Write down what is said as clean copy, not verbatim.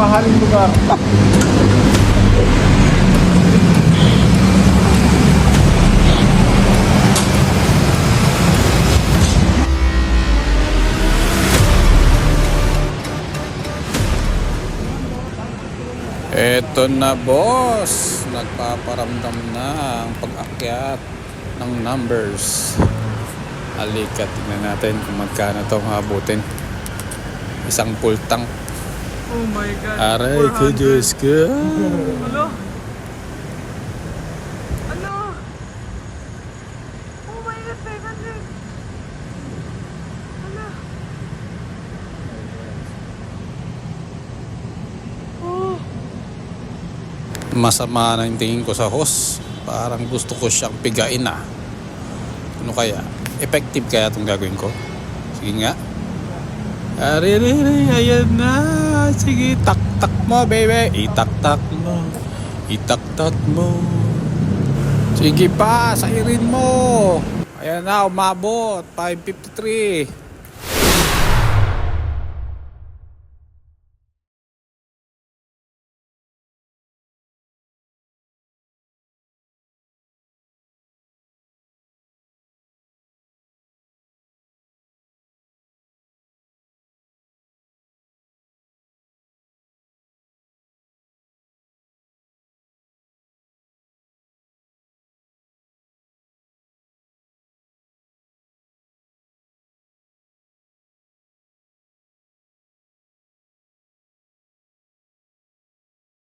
mamahaling lugar. Eto na boss, nagpaparamdam na ang pag-akyat ng numbers. Halika, tingnan natin kung magkano itong habutin. Isang full tank. Oh my God. Aray ko, Diyos ko. Ano? Ano? Oh my God, 500. Ano? Oh. Masama na yung tingin ko sa host. Parang gusto ko siyang pigain ah. Ano kaya? Effective kaya itong gagawin ko? Sige nga. Arere, ayan na. Sige, tak-tak mo, baby. Itak-tak mo. Itak-tak mo. Sige pa, sairin mo. Ayan na, umabot. 5:53.